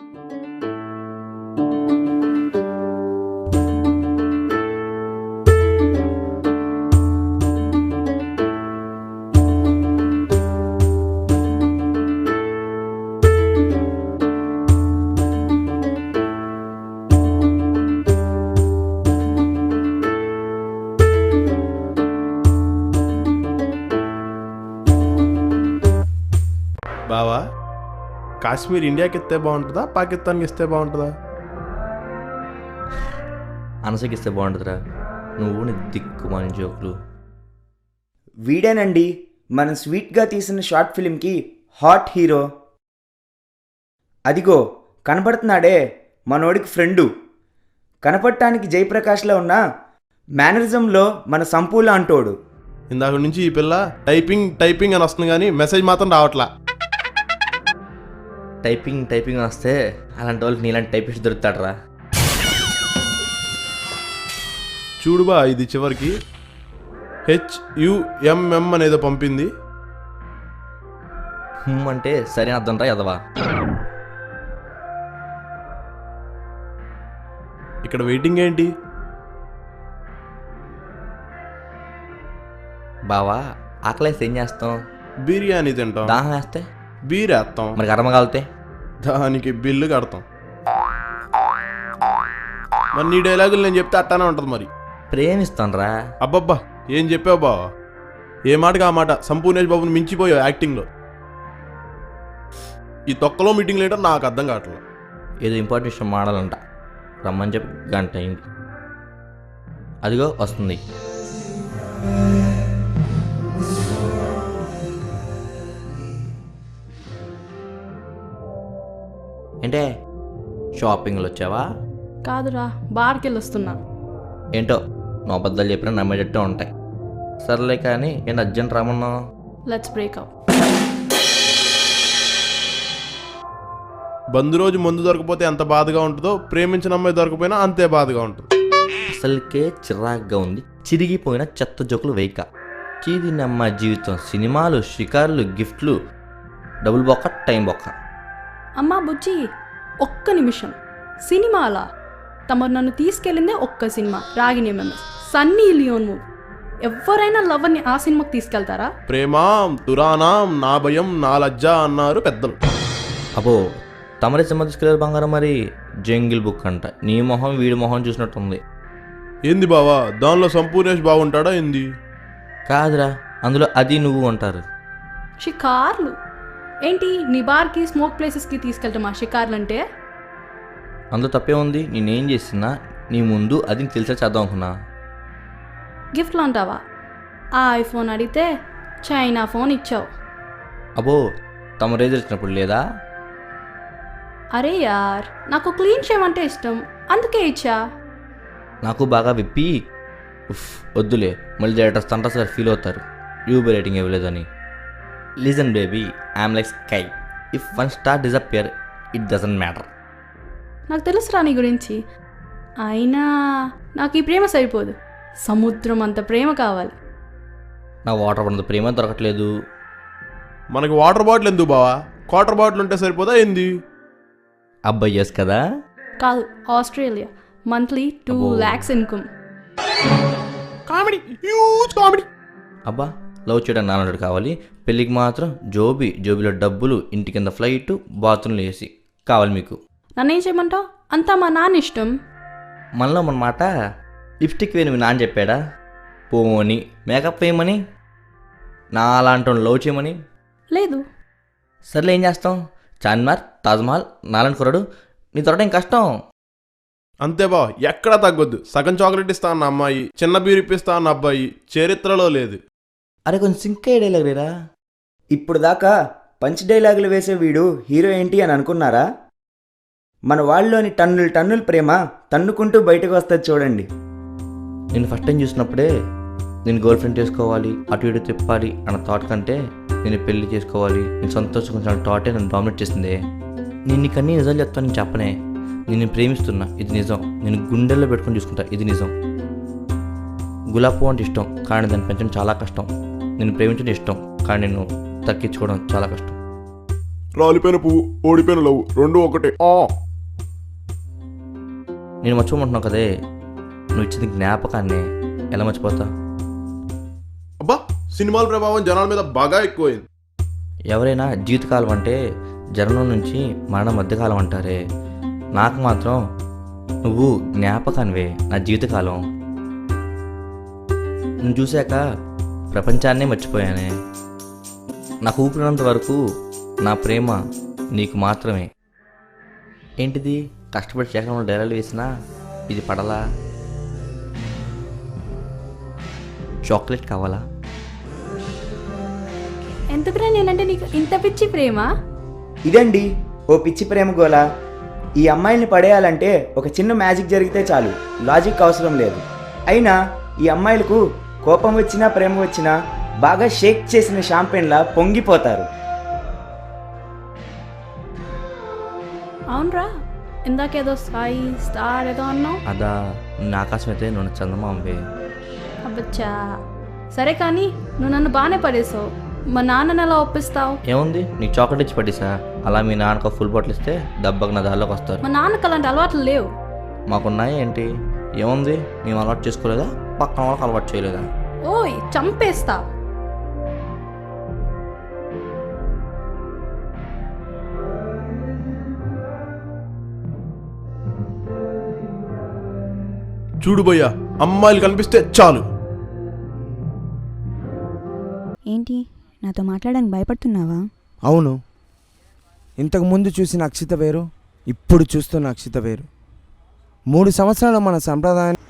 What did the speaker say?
బావా, కాశ్మీర్ ఇండియాకి ఇస్తే బాగుంటుందా, పాకిస్తాన్కి ఇస్తే బాగుంటుందా? అనసకి ఇస్తే బాగుంటుందిరా. నువ్వు నీ దిక్కుమాలిన జోకులు. వీడేనండి మనం స్వీట్గా తీసిన షార్ట్ ఫిలింకి హాట్ హీరో. అదిగో కనపడుతున్నాడే మనోడికి ఫ్రెండు. కనపడటానికి జయప్రకాష్లో ఉన్న మేనరిజంలో మన సంపూల అంటోడు. ఇందాక నుంచి ఈ పిల్ల టైపింగ్ టైపింగ్ అని వస్తుంది కానీ మెసేజ్ మాత్రం రావట్లా. టైపింగ్ వస్తే అలాంటి వాళ్ళకి నీలాంటి టైపిస్ట్ దొరుకుతాడరా. చూడుబా, ఇది చివరికి HUMM అనేదో పంపింది. అంటే సరే అర్థం రా ఎదవా. ఇక్కడ వెయిటింగ్ ఏంటి? బావా, ఆకలేస్తే ఏం చేస్తాం? బిర్యానీ తింటాం. దాహం వేస్తే బీరేస్తాం. మరి కర్మ కాలితే దానికి బిల్లు కడతాం. మరి నీ డైలాగులు నేను చెప్తే అట్టానే ఉంటుంది. మరి ప్రేమిస్తాను రా. అబ్బబ్బా, ఏం చెప్పావు బావా? ఏ మాటగా ఆ మాట. సంపూర్ణేష్ బాబుని మించిపోయావు యాక్టింగ్లో. ఈ తొక్కలో మీటింగ్ లేటర్ నాకు అర్థం కావట్లేదు. ఏదో ఇంపార్టెంట్ విషయం మాడాలంట, రమ్మని చెప్పి గంట అయింది. అదిగో వస్తుంది. ఏంటే షాపింగ్లో వచ్చావా? కాదురా, బార్కి వెళ్ళి వస్తున్నా. ఏంటో నువ్వు అబద్ధాలు చెప్పినా నమ్మేటట్టు ఉంటాయి. సర్లే కానీ ఏంటి అర్జెంట్ రమ్మన్నావు? Let's breakup. బంధు రోజు ముందు దొరకపోతే ఎంత బాధగా ఉంటుందో, ప్రేమించిన అమ్మాయి దొరకపోయినా అంతే బాధగా ఉంటుంది. అసలుకే చిరాగ్గా ఉంది. చిరిగిపోయిన చెత్త జోకులు వేయక. చీదిన అమ్మాయి జీవితం సినిమాలు, షికార్లు, గిఫ్ట్లు, డబుల్ బొక్క, టైం బొక్క. అమ్మా బుజ్జి, ఒక్క నిమిషం. సినిమాలా? తమరు నన్ను తీసుకెళ్ళిందే ఒక్క సినిమా, Ragini MMS, Sunny Leone movie. ఎవరైనా లవర్ని ఆ సినిమాకి తీసుకెళ్తారా? ప్రేమాం తురానాం నా భయం నా లజ్జ అన్నారు పెద్దలు. అబ్బో, తమరే సినిమా తీసుకెళ్ళారు బంగారం. మరి జంగిల్ బుక్ అంట. నీ మొహం వీడి మొహం చూసినట్టుంది. ఏంది బావా, దానిలో సంపూర్ణేష్ బాగుంటాడా ఏంది? కాదురా, అందులో అది నువ్వు అంటారు. షికార్లు ఏంటి? నీ బార్కి, స్మోక్ ప్లేసెస్కి తీసుకెళ్తామా షికార్లు అంటే? అందులో తప్పే ఉంది. నేనేం చేసినా నీ ముందు అది తెలిసే చేద్దాం అనుకున్నా. గిఫ్ట్లు అంటావా? ఆ ఐఫోన్ అడిగితే చైనా ఫోన్ ఇచ్చావు. అబ్బో, తమ రేజర్ ఇచ్చినప్పుడు లేదా? అరే యార్, నాకు క్లీన్ చేయమంటే ఇష్టం, అందుకే ఇచ్చా. నాకు బాగా విప్పి వద్దులే, మళ్ళీ డైరెక్టర్స్ తండ్రి సార్ ఫీల్ అవుతారు యూబీ రేటింగ్ ఇవ్వలేదని. Listen baby, I'm like sky. If 1 star disappear, it doesn't matter. నాకు తెలుసురా నీ గురించి. అయినా నాకు ఈ ప్రేమ సరిపోదు, సముద్రం అంత ప్రేమ కావాలి. నా వాటర్ పడిన ప్రేమ దొరకట్లేదు. మనకి వాటర్ బాటిల్ ఎందుకు బావా? క్వార్టర్ బాటిల్ ఉంటే సరిపోదా ఏంది? అబ్బాయి ఎస్ కదా? కాదు, Australia. Monthly 2 lakhs income. Comedy, huge comedy. అబ్బా, లవ్ చేయడం నాన్నడు కావాలి, పెళ్ళికి మాత్రం జోబీలో డబ్బులు, ఇంటి కింద ఫ్లైట్, బాత్రూమ్లో వేసి కావాలి మీకు. నన్నేం చేయమంటావు? అంతా మా నాన్న ఇష్టం. మనలో మన మాట లిప్స్టిక్ వేని మీ నాన్న చెప్పాడా? పోని మేకప్ వేయమని, నా అలాంటి లవ్ చేయమని లేదు. సర్లే ఏం చేస్తాం? చార్మినార్, తాజ్మహల్, నాలాంటి కుర్రాడు నీ దొరకడం కష్టం. అంతే బా, ఎక్కడా తగ్గొద్దు. సగం చాక్లెట్ ఇస్తా అన్న అమ్మాయి, చిన్న బీర్ ఇప్పిస్తా అన్న అబ్బాయి చరిత్రలో లేదు. అరే కొంచెం సింక్ డైలాగ్ లేరా? ఇప్పుడు దాకా పంచ్ డైలాగులు వేసే వీడు హీరో ఏంటి అని అనుకున్నారా? మన వాళ్ళలోని టన్నుల ప్రేమ తన్నుకుంటూ బయటకు వస్తుంది చూడండి. నేను ఫస్ట్ టైం చూసినప్పుడే నేను గర్ల్ ఫ్రెండ్ చేసుకోవాలి, అటు ఇటు తిప్పాలి అన్న థాట్ కంటే నేను పెళ్లి చేసుకోవాలి, నేను సంతోషించాలని థాటే నన్ను డామినేట్ చేసిందే. నేను నీకన్నీ నిజాలు చెప్తాను, నేను చెప్పనే. నేను ప్రేమిస్తున్నా, ఇది నిజం. నేను గుండెల్లో పెట్టుకొని చూసుకుంటా, ఇది నిజం. గులాబ్ పువ్వు అంటే ఇష్టం, కానీ దాన్ని పెంచడం చాలా కష్టం. నేను ప్రేమించడం ఇష్టం, కానీ నేను తక్కించుకోవడం చాలా కష్టం. రాలిపోయిన పువ్వు ఓడిపోయిన లవ్ రెండు ఒకటే. నేను మర్చిపోమంటున్నావు కదే, నువ్వు ఇచ్చిన జ్ఞాపకాన్ని ఎలా మర్చిపోతా? అబ్బా, సినిమాల ప్రభావం జనాల మీద బాగా ఎక్కువైంది. ఎవరైనా జీవితకాలం అంటే జననం నుంచి మరణం మధ్యకాలం అంటారే, నాకు మాత్రం నువ్వు జ్ఞాపకానివే నా జీవితకాలం. నువ్వు చూశాక ప్రపంచాన్నే మర్చిపోయానే. నాకు ఊపిరినంత వరకు నా ప్రేమ నీకు మాత్రమే. ఏంటిది కష్టపడి శేఖరంలో డైలాగులు వేసినా ఇది పడలా? చాక్లెట్ కావాలా? ఎందుకురా నేనంటే నీకు ఇంత పిచ్చి ప్రేమ? ఇదండి ఓ పిచ్చి ప్రేమ గోల. ఈ అమ్మాయిల్ని పడేయాలంటే ఒక చిన్న మ్యాజిక్ జరిగితే చాలు, లాజిక్ అవసరం లేదు. అయినా ఈ అమ్మాయిలకు కోపం వచ్చినా ప్రేమ వచ్చినా బాగా షేక్ చేసిన షాంపెన్లా పొంగిపోతారు. అవునరా, ఇందాకేదో స్కై స్టార్ ఏదో అన్నావు. అదా, నువ్వు ఆకాశం అయితే నువ్వు చందమాంబే. అబ్బచ్చా, సరే కానీ నువ్వు నన్ను బాగానే పడేసావు. మా నాన్నని ఎలా ఒప్పిస్తావు? ఏముంది, నీకు చాక్లెట్ ఇచ్చి పట్టేసా. అలా మీ నాన్నకు ఫుల్ బాటిల్ ఇస్తే దెబ్బకి నా దారిలోకి వస్తారు. మా నాన్నకు అలాంటి అలవాట్లు లేవు. మాకున్నాయి ఏంటి? ఏముంది, మేము అలవాటు చేసుకోలేదా? పక్కన వాళ్ళకి అలవాటు చేయలేదా? ఓయ్ చంపేస్తా. చూడు భయ్యా, అమ్మాయిలు కనిపిస్తే చాలు. ఏంటి నాతో మాట్లాడడానికి భయపడుతున్నావా? అవును, ఇంతకు ముందు చూసిన అక్షిత వేరు, ఇప్పుడు చూస్తున్న అక్షిత వేరు. 3 సంవత్సరాలు మన సంప్రదాయాన్ని